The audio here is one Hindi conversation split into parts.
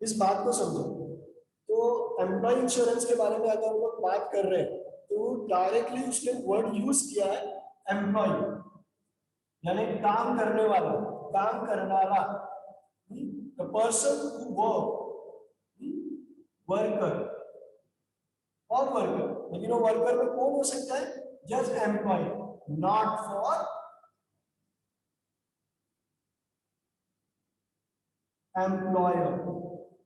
इस बात को समझो। तो एम्प्लॉय इंश्योरेंस के बारे में अगर हम लोग बात कर रहे हैं तो डायरेक्टली उसने वर्ड यूज किया है एम्प्लॉय, यानी काम करने वाला, काम करनारा, the person who work, worker और वर्कर। लेकिन वो वर्कर में कौन हो सकता है? Just employ, not for employer.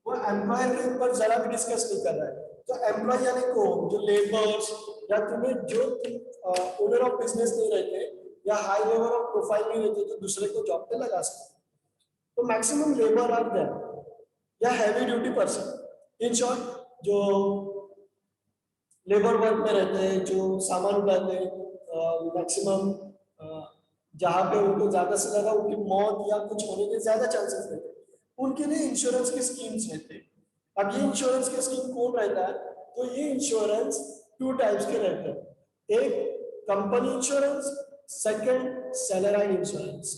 वो एम्प्लॉयर के ऊपर जरा भी डिस्कस नहीं कर रहा है। तो एम्प्लॉय यानी कौन? जो लेबर्स, या तुम्हें जो तुम ओनर ऑफ बिजनेस नहीं रहते या हाई लेवल ऑफ प्रोफाइल नहीं रहते तो दूसरे को जॉब पे लगा सकते। तो मैक्सिमम लेबर आर देयर, या heavy duty person. In short, जो लेबर वर्क में रहते हैं, जो सामान उठाते हैं, मैक्सिमम जहाँ पे उनको ज्यादा से ज्यादा उनकी मौत या कुछ होने के ज्यादा चांसेस रहते हैं, उनके लिए इंश्योरेंस के स्कीम्स रहते हैं। अब ये इंश्योरेंस के स्कीम कौन रहता है? तो ये इंश्योरेंस टू टाइप्स के रहते हैं। एक company insurance, second salaried insurance.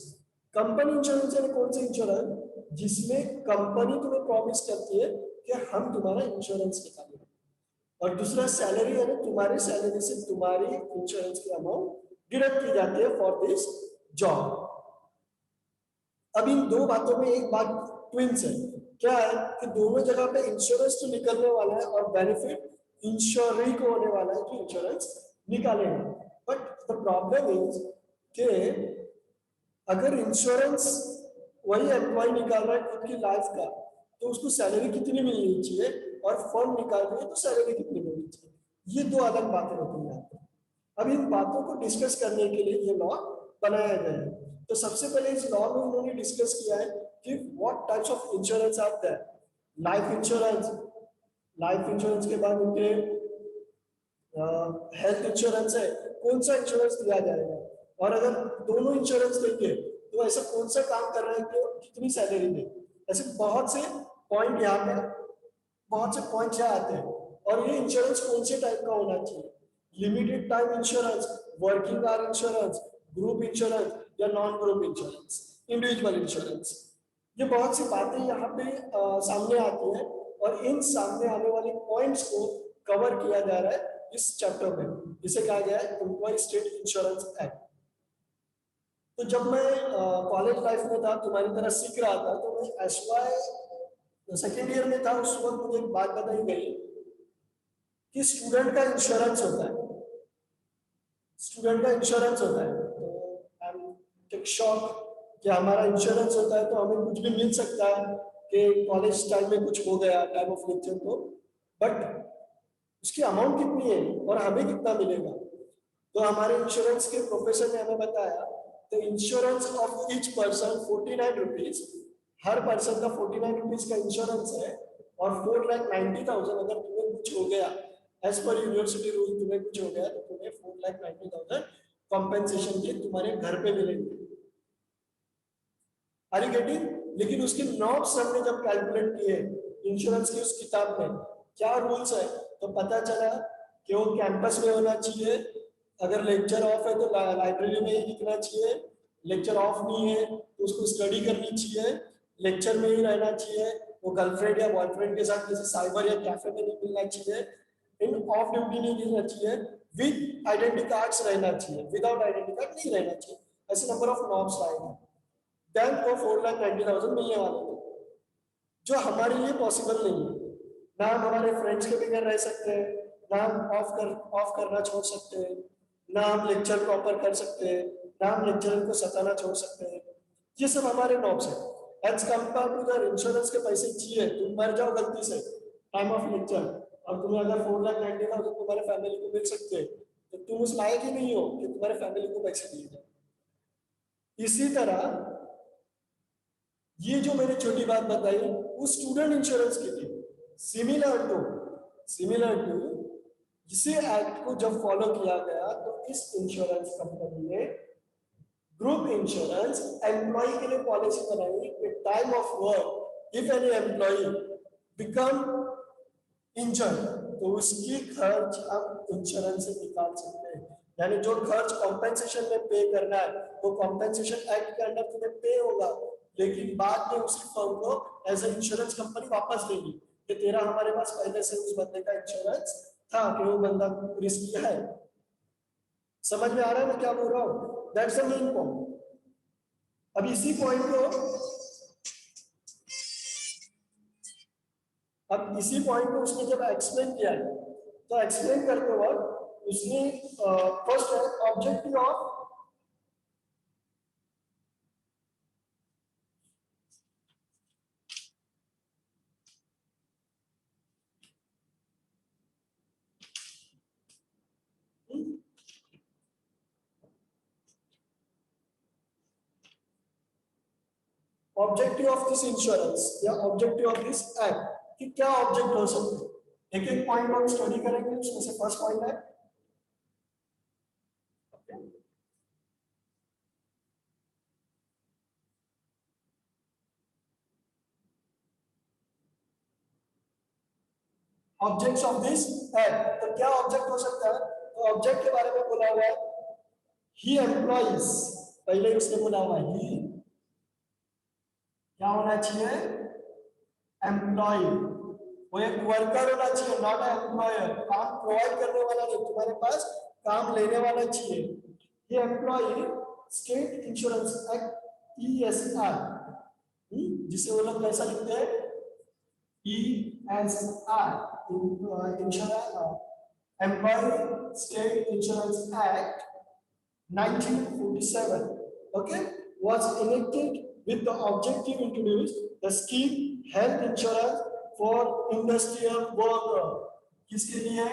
Company insurance यानी कौन सा इंश्योरेंस? जिसमें कंपनी तुम्हें प्रॉमिस करती है कि हम तुम्हारा इंश्योरेंस निकालेंगे। और दूसरा सैलरी, यानी तुम्हारी सैलरी से तुम्हारी इंश्योरेंस की अमाउंट डिडक्ट की जाती है फॉर दिस जॉब। अब इन दो बातों में एक बात ट्विंस है। क्या है कि दोनों जगह पे इंश्योरेंस तो निकलने वाला है और बेनिफिट इंश्योरी को होने वाला है जो इंश्योरेंस निकालेगा। बट द प्रॉब्लम इज कि अगर इंश्योरेंस वही एम्प्लॉय निकाल रहा है खुद की लाइफ का, तो उसको सैलरी कितनी मिलनी चाहिए, और फर्म निकाल रही है तो सैलरी कितनी मिलनी चाहिए। ये दो अलग बातें होती हैं। अब इन बातों को डिस्कस करने के लिए ये लॉ बनाया गया है। तो सबसे पहले इस लॉ में उन्होंने डिस्कस किया है कि what types of insurance are there. Life insurance, life insurance के बाद उनके हेल्थ इंश्योरेंस है, कौन सा इंश्योरेंस दिया जाएगा, और अगर दोनों इंश्योरेंस देंगे तो ऐसा कौन सा काम कर रहा है कि कितनी सैलरी दे। ऐसे बहुत से पॉइंट यहाँ पे, बहुत से पॉइंट यहाँ आते हैं। और ये इंश्योरेंस कौन से टाइप का होना चाहिए? Limited time insurance, working hour insurance, group insurance या non group insurance, individual insurance. ये बहुत सी बातें यहाँ पे सामने आती हैं, और इन सामने आने वाले पॉइंट्स को कवर किया जा रहा है इस चैप्टर में, जिसे कहा गया है एम्प्लॉय स्टेट इंश्योरेंस एक्ट। तो जब मैं कॉलेज लाइफ में था, तुम्हारी तरह सीख रहा था, तो मैं एसवाई सेकेंड ईयर में था, उस वक्त मुझे एक बात बताई गई कि स्टूडेंट का इंश्योरेंस होता है, स्टूडेंट का इंश्योरेंस होता है। तो आई एम शॉक कि हमारा इंश्योरेंस होता है तो हमें कुछ भी मिल सकता है कि कॉलेज टाइम में कुछ हो गया टाइम ऑफ लेक्चर को, बट उसकी अमाउंट कितनी है और हमें कितना मिलेगा। तो हमारे इंश्योरेंस के प्रोफेसर ने हमें बताया, तो insurance of each person 49 rupees, her person का 49 रुपीज का इंश्योरेंस है। और 4,90,000 अगर तुम्हें कुछ हो गया, एज पर यूनिवर्सिटी रूल, तुम्हें कुछ हो गया तो तुम्हें 4,90,000 कॉम्पेंसेशन के तुम्हारे घर पे मिलेंगे। Are you getting? लेकिन उसके नॉब्स हमने जब कैलकुलेट किए इंश्योरेंस की उस किताब में, क्या रूल्स है, तो पता चला कि वो कैंपस में होना चाहिए, अगर लेक्चर ऑफ है तो लाइब्रेरी में ही दिखना चाहिए, लेक्चर ऑफ नहीं है तो उसको स्टडी करनी चाहिए, लेक्चर में ही रहना चाहिए, वो गर्लफ्रेंड या बॉयफ्रेंड के साथ किसी साइबर या कैफे में नहीं मिलना चाहिए, इन ऑफ ड्यूटी नहीं रहना चाहिए, विद आइडेंटिटी कार्ड्स रहना चाहिए, विदाउट आइडेंटिटी कार्ड नहीं रहना चाहिए। ऐसे नंबर ऑफ नॉब्स आएंगे, बैंक को 4,90,000 मिलने वाले थे, जो हमारे लिए पॉसिबल नहीं है। ना हम हमारे फ्रेंड्स के बगैर रह सकते हैं, ना हम ऑफ करना छोड़ सकते हैं, ना हम लेक्चर प्रॉपर कर सकते हैं, ना हम लेक्चर को सताना छोड़ सकते हैं। ये सब हमारे नॉब्स है। As compare to the insurance के पैसे चाहिए, तुम मर जाओ गलती से टाइम ऑफ लेक्चर, और तुम्हें अगर 4,90,000 तुम्हारे फैमिली को मिल सकते हैं, तो तुम उस लायक ही नहीं हो कि तुम्हारे फैमिली को पैसे दिए जाए। इसी तरह ये जो मैंने छोटी बात बताई वो स्टूडेंट इंश्योरेंस की थी। सिमिलर टू इसी एक्ट को जब फॉलो किया गया तो इस इंश्योरेंस कंपनी ने ग्रुप इंश्योरेंस एम्प्लॉय के लिए पॉलिसी बनाई कि time of work if any employ become injured तो उसकी खर्च हम इंश्योरेंस से निकाल सकते हैं। यानी जो खर्च कॉम्पेंसेशन में पे करना है वो कॉम्पेंसेशन एक्ट के अंडर तुम्हें पे होगा, लेकिन बाद में उसी फर्म को एज ए इंश्योरेंस कंपनी वापस देगी कि तेरा हमारे पास पहले से उस बंदे का इंश्योरेंस था कि वो बंदा रिस्की है। समझ में आ रहा है मैं क्या बोल रहा हूँ? That's the main point. अब इसी पॉइंट को उसने जब एक्सप्लेन किया है तो एक्सप्लेन करते वक्त उसने first objective of objective of this insurance या ऑब्जेक्टिव ऑफ दिस एक्ट कि क्या ऑब्जेक्ट हो सकते हैं। एक एक पॉइंट हम स्टडी करेंगे। उसमें से फर्स्ट पॉइंट है ऑब्जेक्ट्स ऑफ दिस एक्ट। तो क्या ऑब्जेक्ट हो सकता है? तो ऑब्जेक्ट के बारे में बोला हुआ है ही एम्प्लॉइज। पहले उसने बोला हुआ है ही क्या होना चाहिए? एम्प्लॉय। वो एक वर्कर होना चाहिए, नॉट एम्प्लॉयर। काम प्रोवाइड करने वाला नहीं, तुम्हारे पास काम लेने वाला चाहिए। ये employ state insurance act ESR, जिसे वो लोग कैसा लिखते हैं? ESR, employ state insurance act 1947, okay, was enacted with the objective to introduce the scheme health insurance for industrial worker। किसके लिए?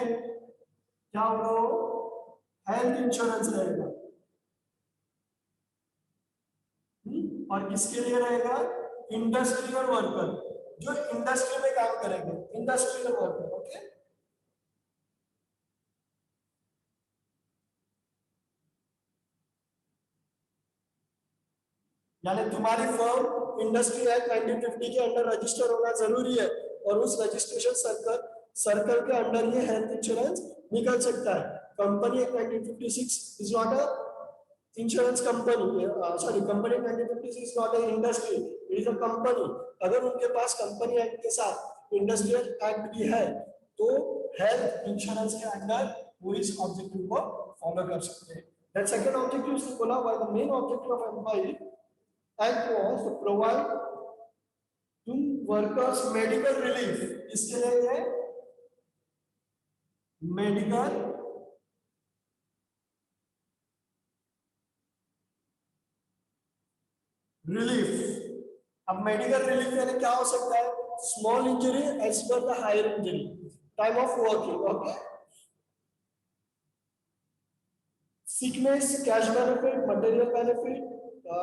क्या वो हेल्थ इंश्योरेंस रहेगा और किसके लिए रहेगा? इंडस्ट्रियल वर्कर, जो इंडस्ट्री में काम करेंगे, इंडस्ट्रियल वर्कर। ओके, यानी तुम्हारी फर्म इंडस्ट्री एक्ट 1950 के अंडर रजिस्टर होना जरूरी है और उस रजिस्ट्रेशन सर्कल के अंडर ये हेल्थ इंश्योरेंस निकल सकता है। Company act 1956 is not a insurance company, sorry, company 1956 is not a industry, it is a company. अगर उनके पास कंपनी एक्ट के साथ इंडस्ट्रियल एक्ट भी है तो हेल्थ इंश्योरेंस के अंडर वो इस ऑब्जेक्टिव को फॉलो कर सकते हैं। दैट सेकंड ऑब्जेक्टिव उसने बोला हुआ है, the main objective of employ act was to provide to workers medical relief. इसके लिए मेडिकल रिलीफ। अब मेडिकल रिलीफ यानी क्या हो सकता है? Small injury as per the higher injury, time of working. Okay, sickness, cash benefit, material benefit,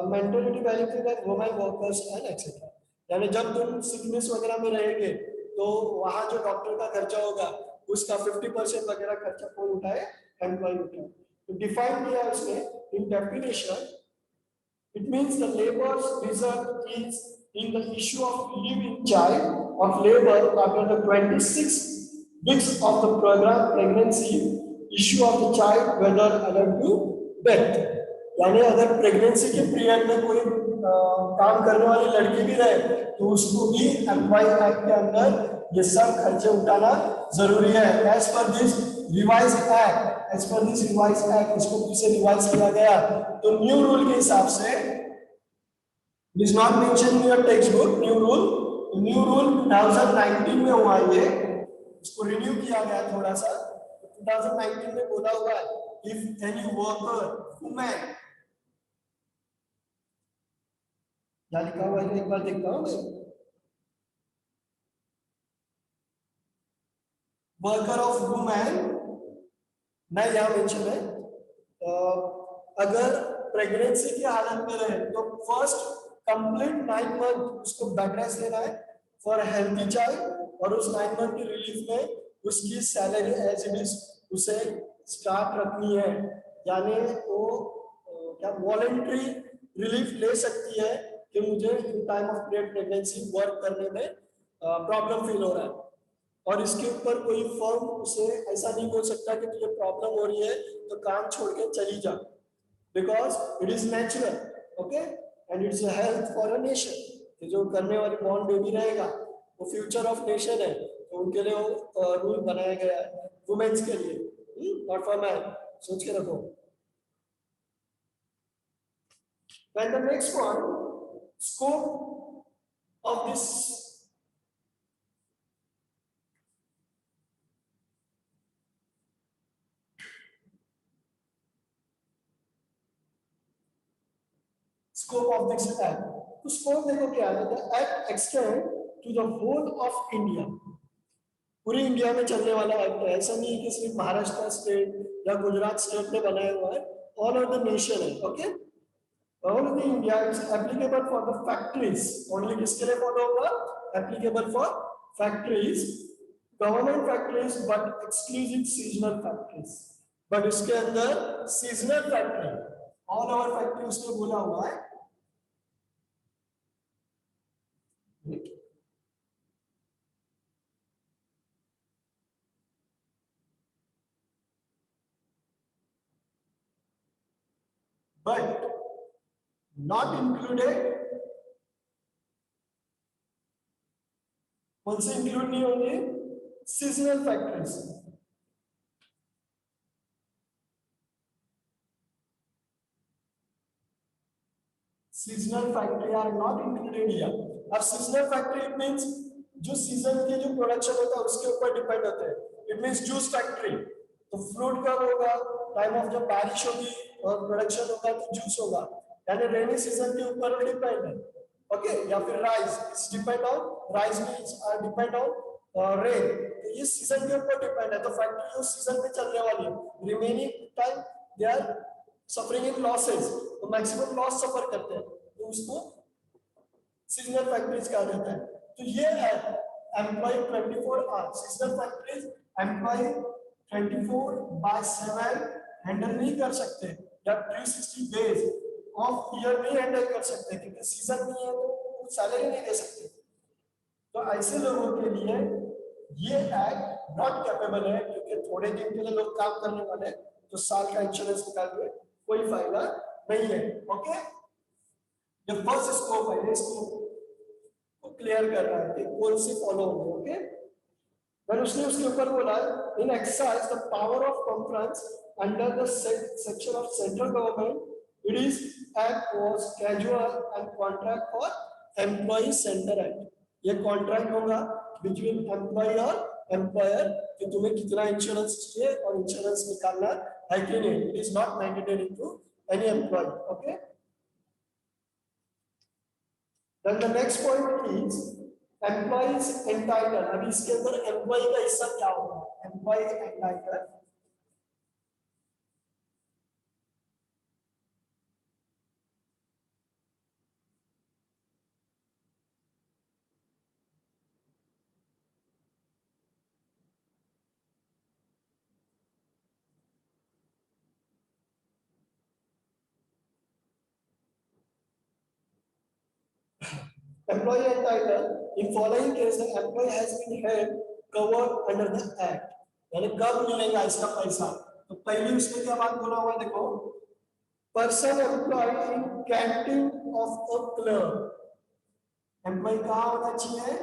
mentality benefit and women workers and etcetera. यानी जब तुम सिकनेस वगैरह में रहेंगे तो वहां जो डॉक्टर का खर्चा होगा उसका 50% वगैरह खर्चा कौन उठाए? एम्प्लॉय उठाए। तो डिफाइन किया उसने इन definition, it means the labor's result is in the issue of leaving child of labor after the 26 weeks of the program pregnancy, issue of the child whether adult to death। यानी अगर प्रेगनेंसी के पीरियड में कोई काम करने वाली लड़की भी रहे तो उसको भी एम्प्लॉय एक्ट के अंदर ये सब खर्चे उठाना जरूरी है। As per this revise act, as per this revise act, इसको फिर से रिवाइज किया गया तो न्यू रूल के हिसाब से, it is not mention in your text book, new rule 2019 में हुआ, ये इसको रिन्यू किया गया थोड़ा सा। 2019 में बोला हुआ है इफ एनी वर्कर वुमेन, क्या लिखा हुआ है एक बार देखता हूँ मैं, वर्कर ऑफ वुमेन नहीं यहाँ मेंशन है। अगर प्रेगनेंसी की हालत में रहे तो फर्स्ट कंप्लीट 9 मंथ उसको बेड रेस्ट लेना है फॉर हेल्थी चाइल्ड और उस 9 मंथ की रिलीफ में उसकी सैलरी एज इट इज उसे स्टार्ट रखनी है। यानी वो क्या वॉलंटरी रिलीफ ले सकती है कि मुझे in time of pregnancy work करने में प्रॉब्लम फील हो रहा है और इसके ऊपर कोई फर्म उसे ऐसा नहीं बोल सकता कि तुझे प्रॉब्लम हो रही है तो काम छोड़ के चली जा, because it is natural. Okay, and it's health for a nation. ये जो करने वाली बॉर्न बेबी रहेगा वो फ्यूचर ऑफ नेशन है, तो उनके लिए वो रूल बनाया गया है वुमेन्स के लिए, नॉट फॉर मैन। सोच के रखो। Then the next one, scope of this scope of this act. तो स्कोप देखो क्या है, the act extend to the whole of India। पूरी इंडिया में चलने वाला एक्ट है, ऐसा नहीं कि सिर्फ महाराष्ट्र स्टेट या गुजरात स्टेट में बनाया हुआ है, ऑल ओवर द नेशन है। Okay, all over the India is applicable for the factories. Only किसके लिए फॉलो होगा? Applicable for factories, government factories but exclusive seasonal factories. But इसके अंदर seasonal factory, all over factory उसमें बोला हुआ है। but not included, कौन से इंक्लूड नहीं होंगे? Seasonal factors. Seasonal factory are not included here. अब सीजनल फैक्ट्री इट मींस जो सीजन के जो प्रोडक्शन होता है उसके ऊपर डिपेंड होते हैं। इट मींस जूस फैक्ट्री, तो फ्रूट कब होगा? टाइम ऑफ जब बारिश होगी और प्रोडक्शन होगा तो जूस होगा, यानी रेनी सीजन के ऊपर डिपेंड है। ओके, या फिर rice is depend on, rice means are depend on rain, तो ये सीजन के ऊपर डिपेंड है। तो फैक्ट्री उस सीजन में चलने वाली है, remaining time they are suffering in losses, तो मैक्सिमम लॉस सफर करते हैं, तो उसको सीजनल फैक्ट्रीज कहा जाता है। तो ये है employ 24 hours. Seasonal factories employ 24/7 handle नहीं कर सकते, या 360 डेज ऑफ ईयर नहीं हैंडल कर सकते, क्योंकि सीजन नहीं है तो सैलरी नहीं दे सकते। तो ऐसे लोगों के लिए ये एक्ट नॉट कैपेबल है, क्योंकि थोड़े दिन के लिए लोग काम करने वाले, तो साल का इंश्योरेंस निकाल के कोई फायदा नहीं है। ओके, ये फर्स्ट स्कोप है, इसको क्लियर कर रहा है कि कौन से फॉलो होंगे। ओके, पर उसने उसके ऊपर बोला in exercise the power of conference under the section of central government, it is act was casual and contract for employ center act. ये कॉन्ट्रैक्ट होगा बिटवीन एम्प्लॉय और एम्प्लॉयर कि तुम्हें कितना इंश्योरेंस चाहिए और इंश्योरेंस निकालना है कि नहीं। It is not mandatory to any employ. Okay, then the next point is employees entitled। अभी इसके अंदर एम्प्लॉय का हिस्सा क्या होगा? Employ entitle, employee entitled in following case the employee has been held covered under the act। यानी कब मिलेगा इसका पैसा? तो पहले उसमें क्या बात बोला हुआ है देखो, person employed in canteen of a club. Employ कहाँ होना चाहिए?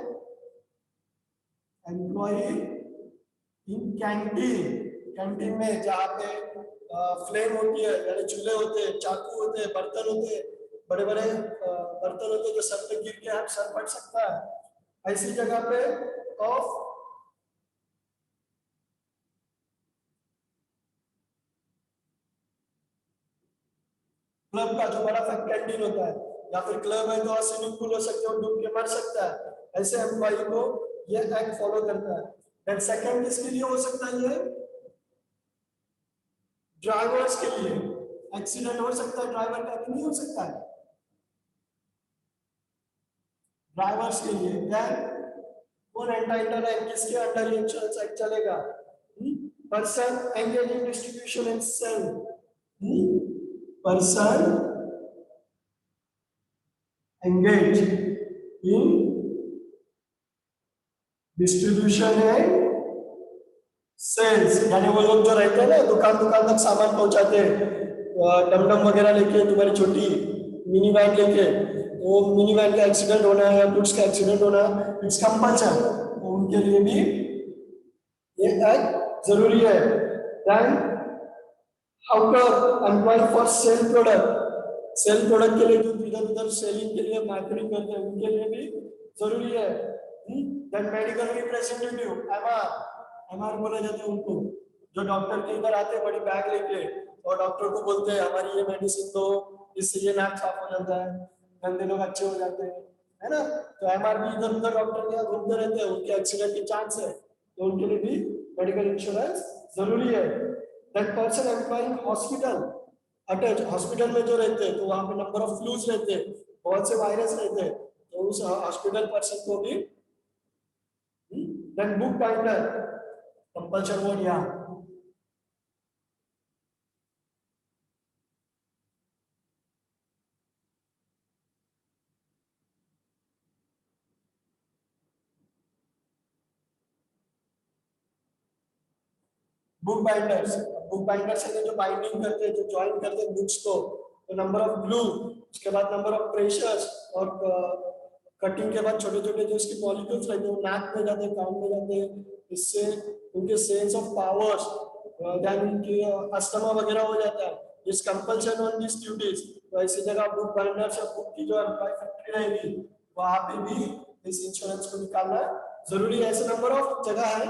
एम्प्लॉय इन कैंटीन, कैंटीन में जहाँ पे फ्लेम होती है, यानी चूल्हे होते हैं, चाकू होते हैं, बर्तन होते हैं, बड़े बड़े बर्तन होते हैं जो सर पे गिर के हम सर फट सकता है, ऐसी जगह पे ऑफ क्लब का जो बड़ा कैंटीन होता है, या फिर क्लब है तो स्विमिंग पूल हो सकते हो, डूब के मर सकता है, ऐसे एम्प्लॉय को ये एक्ट फॉलो करता है। देन सेकंड किसके लिए हो सकता है? ये ड्राइवर्स के लिए, एक्सीडेंट हो सकता है ड्राइवर का, नहीं हो सकता है ड्राइवर्स के लिए। देन कौन एंटाइटल है, किसके अंडर इंश्योरेंस एक्ट चलेगा? Person engage in distribution and sale, person engage in distribution and sales, यानी वो लोग जो रहते हैं ना दुकान दुकान तक सामान पहुंचाते हैं, डमडम वगैरह लेके तुम्हारी छोटी, मिनी वैन लेके, वो मिनी वैन का एक्सीडेंट होना है या गुड्स का एक्सीडेंट होना है, इट्स कंपल्सन, तो उनके लिए भी ये एक्ट जरूरी है। Then outer employ for sale product, sale product के लिए जो इधर उधर सेलिंग के लिए मार्केटिंग करते हैं उनके लिए भी जरूरी है। देन मेडिकल रिप्रेजेंटेटिव, एमआर बोले जाते हैं उनको, जो डॉक्टर के इधर आते हैं बड़ी बैग लेके और डॉक्टर को बोलते हैं हमारी ये मेडिसिन दो, इससे ये नाक साफ हो जाता है, गंदे लोग अच्छे हो जाते हैं, है ना। तो एमआर भी इधर उधर डॉक्टर के यहाँ घूमते रहते हैं, उनके एक्सीडेंट के चांस है, तो उनके लिए भी मेडिकल इंश्योरेंस जरूरी है। That person employing hospital attach, hospital में जो रहते हैं तो वहां पे नंबर ऑफ फ्लूज रहते हैं, बहुत से वायरस रहते हैं, तो उस हॉस्पिटल पर्सन को भी। Then book binder, compulsion word यहाँ, बुक बाइंडर्स, बुक बाइंडर्स है जो बाइंडिंग करते हैं, जो ज्वाइन करते हैं बुक्स को, तो नंबर ऑफ ग्लू, उसके बाद नंबर ऑफ प्रेशर्स, और कटिंग के बाद छोटे छोटे जो इसके मॉलिक्यूल्स रहते हैं वो नाक में जाते हैं, कान में जाते हैं, इससे उनके सेंस ऑफ पावर्स, देन उनकी अस्थमा वगैरह हो जाता है, इस कंपल्शन ऑन दिस ड्यूटीज। तो ऐसी जगह बुक बाइंडर्स या बुक की जो एम्प्लॉय फैक्ट्री रहेगी वहां पे भी इस इंश्योरेंस को निकालना जरूरी है। ऐसे नंबर ऑफ जगह है,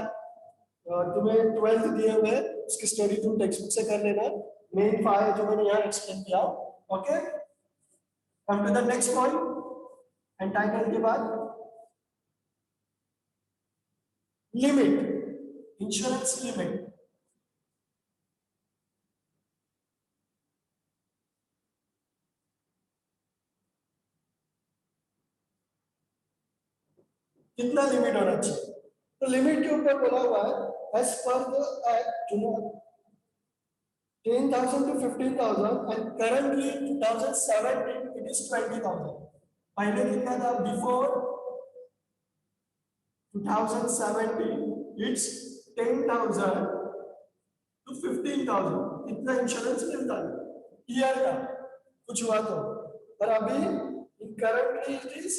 तुम्हें 12th दिए हुए हैं, उसकी स्टडी तुम टेक्स्ट बुक से कर लेना, मेन 5 जो मैंने यहाँ एक्सप्लेन किया। Okay, come to the next point, entitle के बाद लिमिट, इंश्योरेंस लिमिट। कितना लिमिट होना चाहिए, तो लिमिट के ऊपर बोला हुआ है as per the act 10,000 to 15,000 and currently 2017 it is 20,000। पहले कितना था, बिफोर 2017 it's 10,000 to 15,000, इतना इंश्योरेंस मिलता है ईयर का, कुछ हुआ तो। पर अभी in currently it is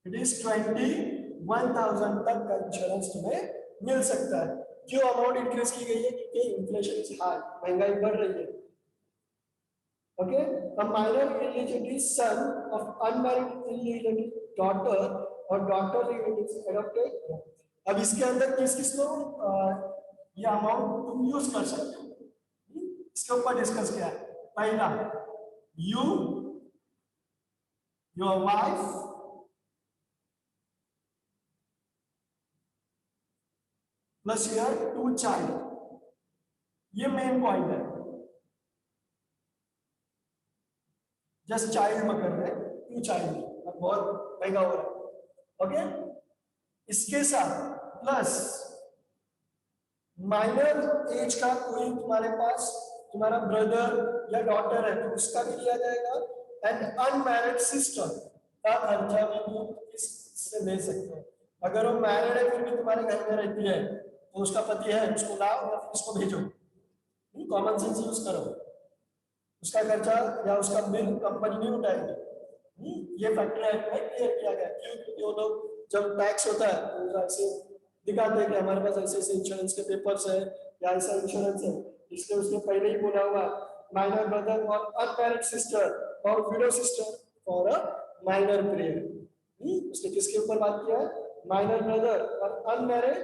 it is 21,000 तक का इंश्योरेंस तुम्हें मिल सकता है। क्यों अमाउंट इंक्रीज की गई है, क्योंकि इन्फ्लेशन इज हाई, महंगाई बढ़ रही है। Okay, a minor illegitimate son of unmarried illegitimate daughter or daughter illegitimate adopted। अब इसके अंदर किस किस को ये अमाउंट तुम यूज कर सकते हो, इसके ऊपर डिस्कस किया है। पहला, you, your wife, plus your 2 child, ये मेन पॉइंट है। जस्ट चाइल्ड मत कर रहे, 2 चाइल्ड, बहुत महंगा हो रहा है। ओके, इसके साथ प्लस माइनर एज का कोई तुम्हारे पास तुम्हारा ब्रदर या डॉटर है तो उसका भी लिया जाएगा, एंड अनमैरिड सिस्टर का खर्चा भी तुम इससे ले सकते हो। अगर वो मैरिड है फिर भी तुम्हारे घर में रहती है तो उसका पति है, उसको लाओ या फिर उसको भेजो, कॉमन सेंस यूज करो, उसका खर्चा या उसका बिल कंपनी नहीं उठाएगी। ये फैक्टर एक्ट में क्लियर किया गया। क्यों, क्योंकि वो लोग जब टैक्स होता है तो ऐसे दिखाते हैं कि हमारे पास ऐसे ऐसे इंश्योरेंस के पेपर्स है या ऐसा इंश्योरेंस है, इसलिए उसने पहले ही बोला हुआ माइनर ब्रदर और अनमैरिड सिस्टर और widow sister for a minor period. उसने किसके ऊपर बात किया है, माइनर ब्रदर और unmarried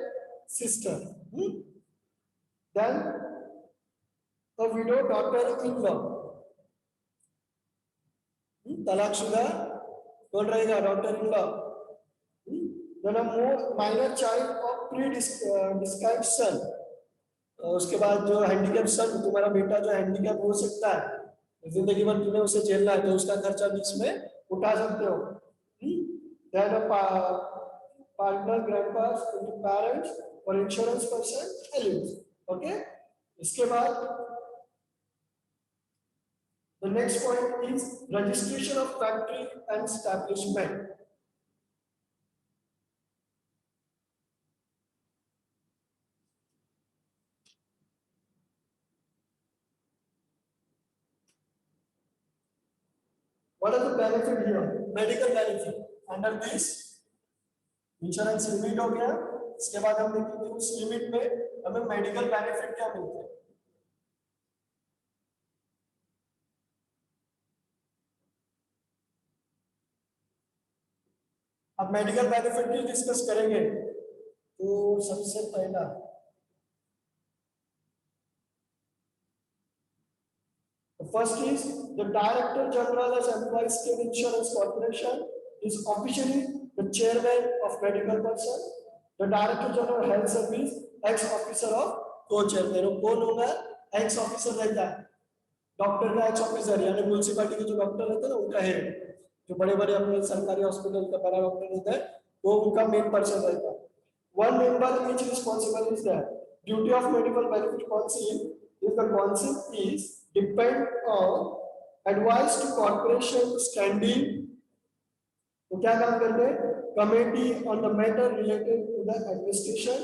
sister. Then a widow daughter in law, तलाकशुदा कौन रहेगा, daughter in law. Minor child of pre described son, उसके बाद जो हैंडीकैप सन, तुम्हारा बेटा जो हैंडीकैप हो सकता है जिंदगी भर तुम्हें उसे झेलना है तो उसका खर्चा भी इसमें उठा सकते हो। देन पार्टनर, ग्रैंडपास, पेरेंट्स और इंश्योरेंस पर्सन एलिमेंट्स। ओके, इसके बाद the next point is registration of factory and establishment। What are the benefit here? Medical benefit under this insurance limit हो गया। इसके बाद हम देखेंगे उस लिमिट में हमें मेडिकल बेनिफिट क्या मिलते हैं। अब मेडिकल बेनिफिट भी डिस्कस करेंगे। तो सबसे पहला first is the Director General as employee state insurance corporation is officially the chairman of medical person. The Director General Health Service ex officer of co-chairman। कौन होगा? ex officer रहता है। डॉक्टर का ex officer यानी म्युनिसिपैलिटी के जो डॉक्टर रहते हैं ना उनका हेड, जो बड़े बड़े अपने सरकारी हॉस्पिटल का बड़ा डॉक्टर रहता है वो उनका मेन पर्सन रहता है। One member which is responsible is that duty of medical benefit council is the council is depend on advice to corporation standing। तो क्या काम करते हैं? Committee on the matter related to the administration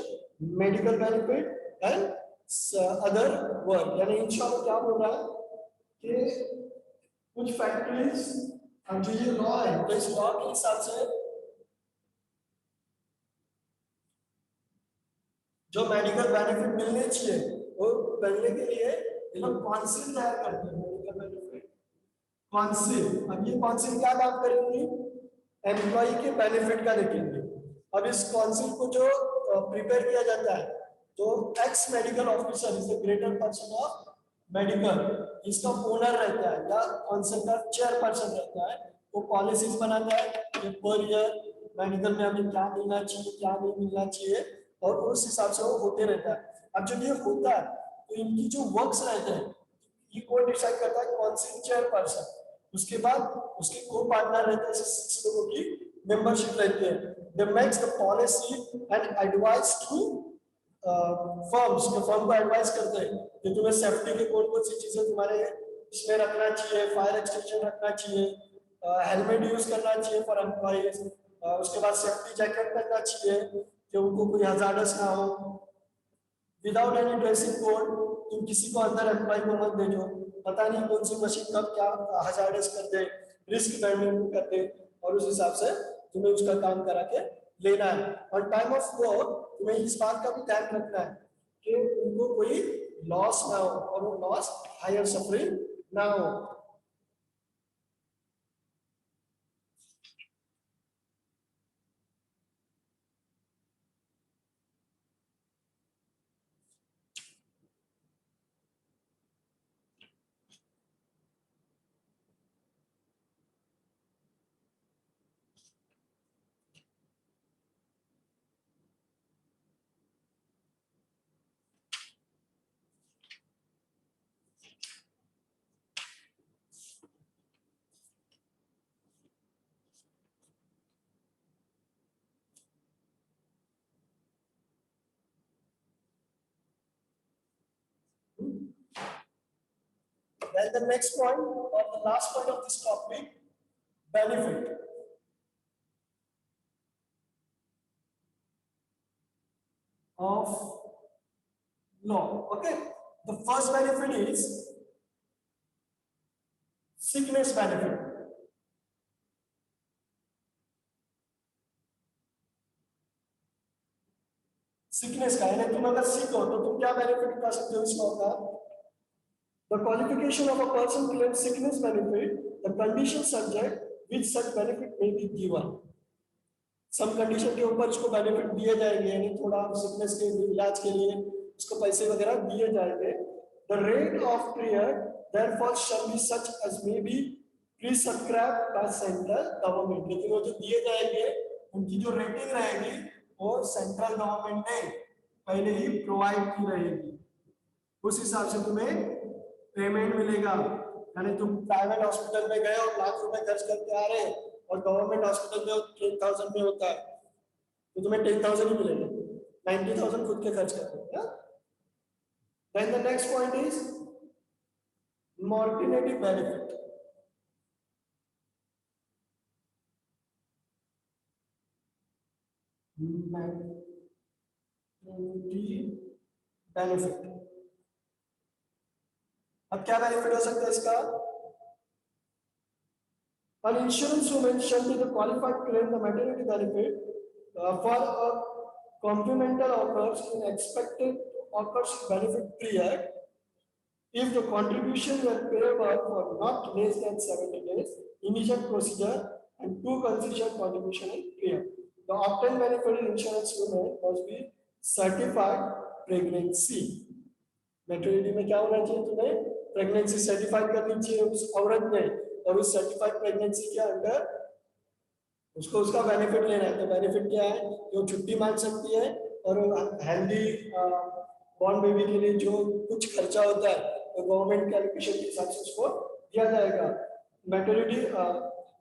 medical benefit and other work. यानी इन शॉर्ट क्या बोल रहा है कि कुछ फैक्टरीज जो ये लॉ है तो इस लॉ के हिसाब से जो मेडिकल बेनिफिट मिलने चाहिए वो मिलने के लिए ये लोग काउंसिल तैयार करते हैं। मेडिकल बेनिफिट काउंसिल, अब ये काउंसिल क्या काम करेंगी? एम्प्लॉय के बेनिफिट का देखेंगे। अब इस काउंसिल को जो प्रिपेयर किया जाता है तो x medical officer is the greater person of medical, इसका ओनर रहता है या काउंसिल का चेयरपर्सन रहता है। वो पॉलिसीज बनाता है कि पर ईयर मेडिकल में हमें क्या मिलना चाहिए क्या नहीं मिलना चाहिए और उस हिसाब से वो होते रहता है। अब जब ये होता है तो इनकी जो वर्क्स रहते हैं ये कौन डिसाइड करता है? Council chairperson. उसके बाद उसके को पार्टनर रहते हैं, 6 लोगों की मेंबरशिप रहती है। They makes the policy and advice to firms, के फर्म को एडवाइस करते हैं कि तुम्हें सेफ्टी के कौन कौन सी चीजें तुम्हारे इसमें रखना चाहिए, फायर एक्सटेंशन रखना चाहिए, हेलमेट यूज करना चाहिए फॉर एम्प्लॉइज, उसके बाद सेफ्टी जैकेट पहनना चाहिए कि उनको कोई हजार्डस ना हो। विदाउट एनी ड्रेसिंग कोड तुम किसी को अंदर एम्प्लॉय को मत भेजो, पता नहीं कौन सी मशीन कब क्या हजार्डस कर दे, रिस्क मैनेजमेंट कर दे और उस हिसाब से तुम्हें उसका काम करा के लेना है। और टाइम ऑफ वर्क तुम्हें इस बात का भी ध्यान रखना है कि उनको कोई लॉस ना हो और वो लॉस हायर सफरिंग ना हो। Then the next point or the last point of this topic, benefit. Of law. Okay, the first benefit is sickness benefit. Sickness का यानी तुम अगर सिक हो तो तुम क्या बेनिफिट उठा सकते हो इस लॉ का? The qualification of a person claims sickness benefit, the condition subject which such benefit may be given. Some condition के ऊपर इसको बेनिफिट दिए जाएंगे, यानी थोड़ा सिकनेस के इलाज के लिए उसको पैसे वगैरह दिए जाएंगे। The rate of period therefore shall be such as may be prescribed by central government। लेकिन वो जो दिए जाएंगे उनकी जो रेटिंग रहेगी वो सेंट्रल गवर्नमेंट ने पहले ही प्रोवाइड की रहेगी, उस हिसाब से तुम्हें पेमेंट मिलेगा। यानी तुम प्राइवेट हॉस्पिटल में गए और लाख रुपए खर्च करके आ रहे हैं और गवर्नमेंट हॉस्पिटल में 10,000 में होता है तो तुम्हें 10,000 ही मिलेगा, 90,000 खुद के खर्च करते हैं। Then the next point is mortality benefit. Benefit, अब क्या बेनिफिट हो सकता है इसका? An insurance woman shall be the qualified to claim the maternity benefit for a complemental occurs in expected occurs benefit period if the contribution were payable for not less than 70 days, initial procedure and two consecutive contribution in period. The obtained benefit insurance woman must be certified pregnancy. Maternity में क्या होना चाहिए तुम्हें प्रेगनेंसी सर्टिफाइड करनी चाहिए उस औरत ने और उस सर्टिफाइड प्रेगनेंसी के अंडर उसको उसका बेनिफिट लेना है। तो बेनिफिट क्या है जो छुट्टी मांग सकती है और हेल्दी बॉर्न बेबी के लिए जो कुछ खर्चा होता है तो गवर्नमेंट के एलोकेशन के हिसाब से उसको दिया जाएगा।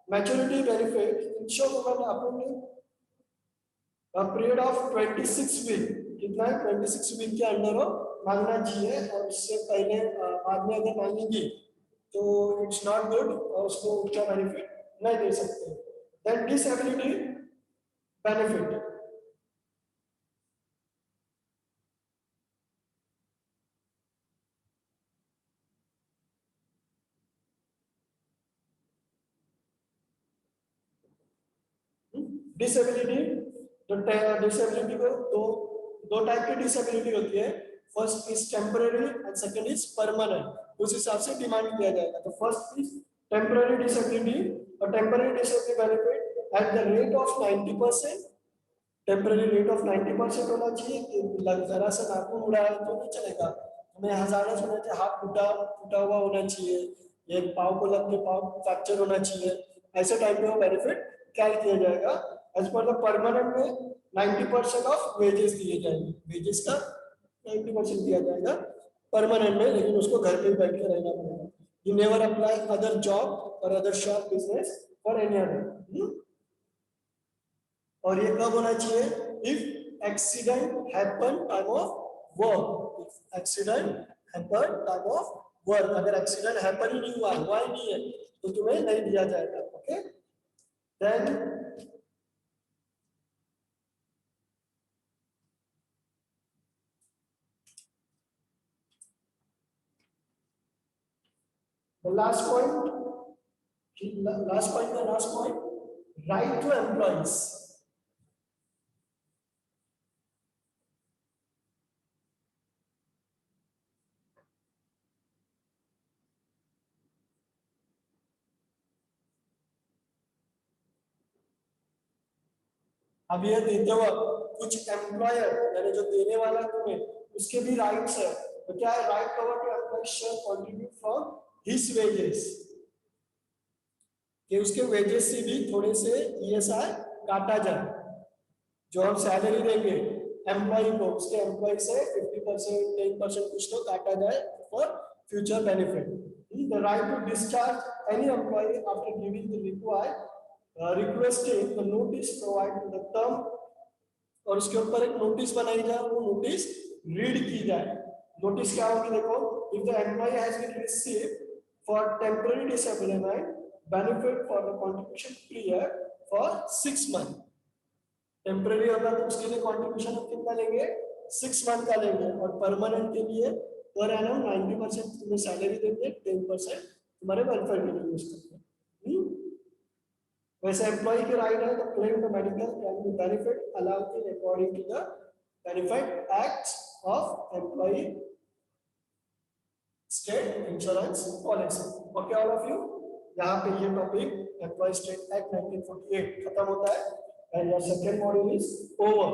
मैच्योरिटी बेनिफिट इंश्योर वुमन अपने पीरियड ऑफ 26 वीक कितना है 26 वीक के अंडर हो मांगना चाहिए और उससे पहले बाद में अगर मांगेंगी तो इट्स नॉट गुड और उसको उनका बेनिफिट नहीं दे सकते। Then disability benefit disability disability को दो टाइप की डिसेबिलिटी होती है। First is temporary and second is permanent. उस हिसाब से डिमांड किया जाएगा। तो फर्स्ट इज टेम्पररी डिसेबिलिटी और temporary disability benefit at the rate of 90%। Temporary rate of 90% होना चाहिए कि जरा सा नाखून उड़ा है तो नहीं चलेगा। हमें हजार्डस होना चाहिए, हाथ टूटा हुआ होना चाहिए, एक पाँव को लग के पाँव फ्रैक्चर होना चाहिए। ऐसे टाइप में वो बेनिफिट क्या किया जाएगा। एज पर द परमानेंट में 90% ऑफ वेजेस दिए जाएंगे। वेजेस का 90% दिया जाएगा परमानेंट में, लेकिन उसको घर पे बैठ के रहना पड़ेगा। You never apply other job और other shop business for any other. और ये कब होना चाहिए if accident happen time of work. Accident happen time of work. अगर एक्सीडेंट हैपन ही नहीं हुआ ही नहीं है तो तुम्हें नहीं दिया जाएगा। Okay then the last point, right to employees. अब ये देते हुए कुछ एम्प्लॉयर यानी जो देने वाला तुम्हें उसके भी राइट्स है। तो क्या है right cover to employ share contribute from his wages कि उसके वेजेस से भी थोड़े से ईएसआई काटा जाए। जो हम सैलरी देंगे एम्प्लॉय को उसके एम्प्लॉय से 50% 10% कुछ तो काटा जाए for future benefit. The right to discharge any employ after giving the required requesting the notice provide to the term और उसके ऊपर एक नोटिस बनाई जाए वो नोटिस रीड की जाए। नोटिस क्या होगी देखो if the employee has been received for temporary disablement benefit for the contribution period for 6 months। Temporary होगा तो उसके लिए कंट्रीब्यूशन कितना लेंगे 6 मंथ का लेंगे और परमानेंट के लिए पर एनम 90% तुम्हें सैलरी देंगे 10% तुम्हारे वेलफेयर के लिए यूज करते हैं। वैसे एम्प्लॉय के राइट है तो claim the medical can be benefit allowed in according to the benefit act of employ state insurance policy. Okay all of you यहाँ पे ये टॉपिक एम्प्लॉय स्टेट एक्ट 1948 खत्म होता है and your second module is over.